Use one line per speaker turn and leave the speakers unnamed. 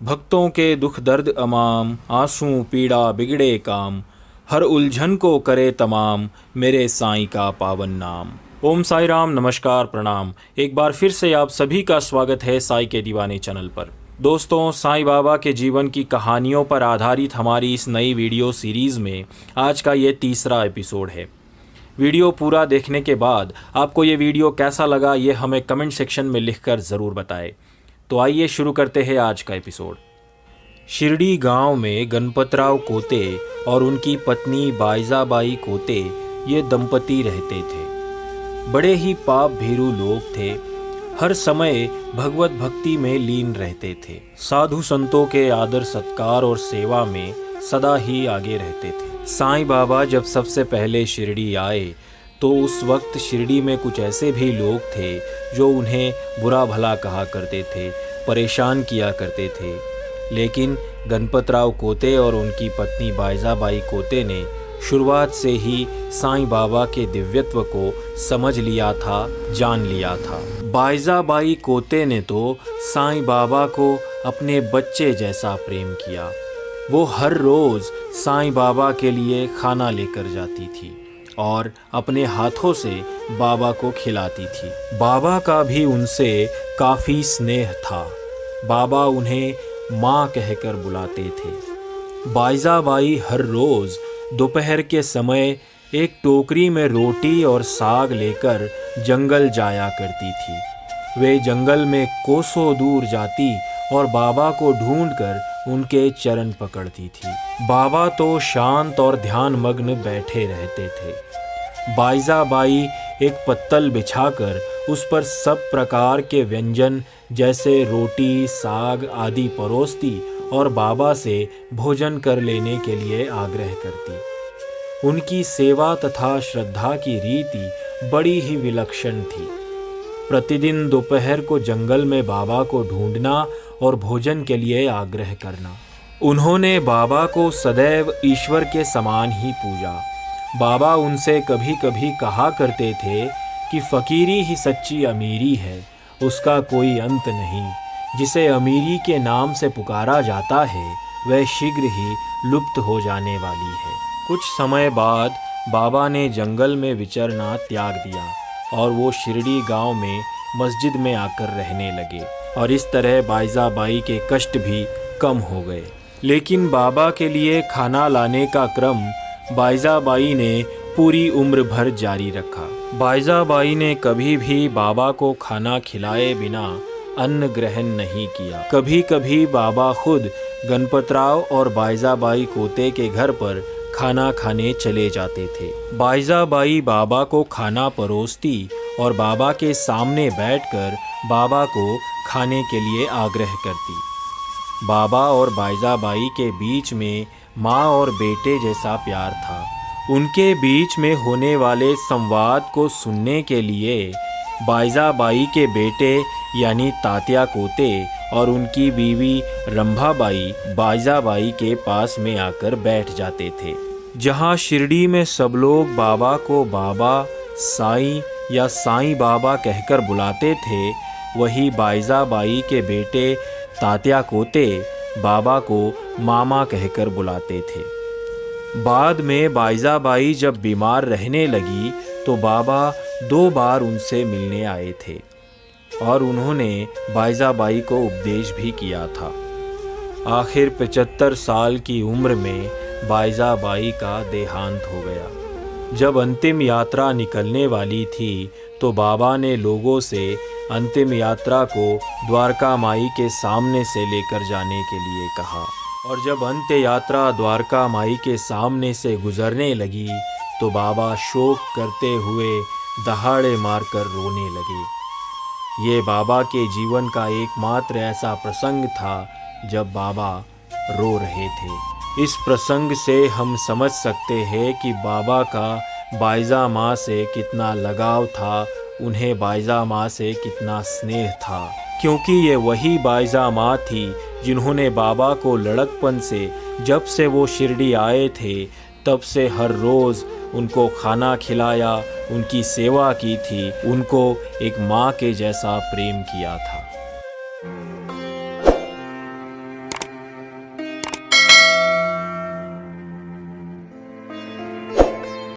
भक्तों के दुख दर्द अमाम, आंसू पीड़ा बिगड़े काम, हर उलझन को करे तमाम, मेरे साईं का पावन नाम। ओम साई राम, नमस्कार, प्रणाम। एक बार फिर से आप सभी का स्वागत है साई के दीवाने चैनल पर। दोस्तों, साईं बाबा के जीवन की कहानियों पर आधारित हमारी इस नई वीडियो सीरीज़ में आज का ये तीसरा एपिसोड है। वीडियो पूरा देखने के बाद आपको ये वीडियो कैसा लगा ये हमें कमेंट सेक्शन में लिखकर ज़रूर बताएं। तो आइए शुरू करते हैं आज का एपिसोड। शिरडी गांव में गणपतराव कोते और उनकी पत्नी बाइजाबाई कोते ये दंपति रहते थे। बड़े ही पाप भीरू लोग थे, हर समय भगवत भक्ति में लीन रहते थे। साधु संतों के आदर सत्कार और सेवा में सदा ही आगे रहते थे। साईं बाबा जब सबसे पहले शिरडी आए तो उस वक्त शिरडी में कुछ ऐसे भी लोग थे जो उन्हें बुरा भला कहा करते थे, परेशान किया करते थे। लेकिन गणपतराव कोते और उनकी पत्नी बाइजाबाई कोते ने शुरुआत से ही साईं बाबा के दिव्यत्व को समझ लिया था, जान लिया था। बाइजाबाई कोते ने तो साईं बाबा को अपने बच्चे जैसा प्रेम किया। वो हर रोज़ साईं बाबा के लिए खाना लेकर जाती थी और अपने हाथों से बाबा को खिलाती थी। बाबा का भी उनसे काफ़ी स्नेह था। बाबा उन्हें माँ कहकर बुलाते थे। बाइजाबाई हर रोज़ दोपहर के समय एक टोकरी में रोटी और साग लेकर जंगल जाया करती थी। वे जंगल में कोसों दूर जाती और बाबा को ढूंढकर उनके चरण पकड़ती थी। बाबा तो शांत और ध्यान मग्न बैठे रहते थे। बाइजाबाई एक पत्तल बिछाकर उस पर सब प्रकार के व्यंजन जैसे रोटी, साग आदि परोसती और बाबा से भोजन कर लेने के लिए आग्रह करती। उनकी सेवा तथा श्रद्धा की रीति बड़ी ही विलक्षण थी। प्रतिदिन दोपहर को जंगल में बाबा को ढूंढना और भोजन के लिए आग्रह करना। उन्होंने बाबा को सदैव ईश्वर के समान ही पूजा। बाबा उनसे कभी कभी कहा करते थे कि फ़कीरी ही सच्ची अमीरी है, उसका कोई अंत नहीं। जिसे अमीरी के नाम से पुकारा जाता है वह शीघ्र ही लुप्त हो जाने वाली है। कुछ समय बाद बाबा ने जंगल में विचरना त्याग दिया और वो शिरडी गांव में मस्जिद में आकर रहने लगे और इस तरह बाइजाबाई के कष्ट भी कम हो गए। लेकिन बाबा के लिए खाना लाने का क्रम बाइजाबाई ने पूरी उम्र भर जारी रखा। बाइजाबाई ने कभी भी बाबा को खाना खिलाए बिना अन्न ग्रहण नहीं किया। कभी कभी बाबा खुद गणपतराव और बाइजाबाई कोते के घर पर खाना खाने चले जाते थे। बाइजाबाई बाबा को खाना परोसती और बाबा के सामने बैठकर बाबा को खाने के लिए आग्रह करती। बाबा और बाइजाबाई के बीच में माँ और बेटे जैसा प्यार था। उनके बीच में होने वाले संवाद को सुनने के लिए बाइजाबाई के बेटे यानी तात्या कोते और उनकी बीवी रंभाबाई बाइजाबाई के पास में आकर बैठ जाते थे। जहाँ शिरडी में सब लोग बाबा को बाबा, साईं या साईं बाबा कहकर बुलाते थे, वही बाइजाबाई के बेटे तात्या कोते बाबा को मामा कहकर बुलाते थे। बाद में बाइजाबाई जब बीमार रहने लगी तो बाबा 2 बार उनसे मिलने आए थे और उन्होंने बाइजाबाई को उपदेश भी किया था। आखिर 75 साल की उम्र में बाइजाबाई का देहांत हो गया। जब अंतिम यात्रा निकलने वाली थी तो बाबा ने लोगों से अंतिम यात्रा को द्वारका माई के सामने से लेकर जाने के लिए कहा और जब अंत्य यात्रा द्वारका माई के सामने से गुजरने लगी तो बाबा शोक करते हुए दहाड़े मारकर रोने लगे। ये बाबा के जीवन का एकमात्र ऐसा प्रसंग था जब बाबा रो रहे थे। इस प्रसंग से हम समझ सकते हैं कि बाबा का बाइजा माँ से कितना लगाव था, उन्हें बाइजा माँ से कितना स्नेह था, क्योंकि ये वही बाइजा माँ थी जिन्होंने बाबा को लड़कपन से, जब से वो शिरडी आए थे तब से हर रोज़ उनको खाना खिलाया, उनकी सेवा की थी, उनको एक माँ के जैसा प्रेम किया था।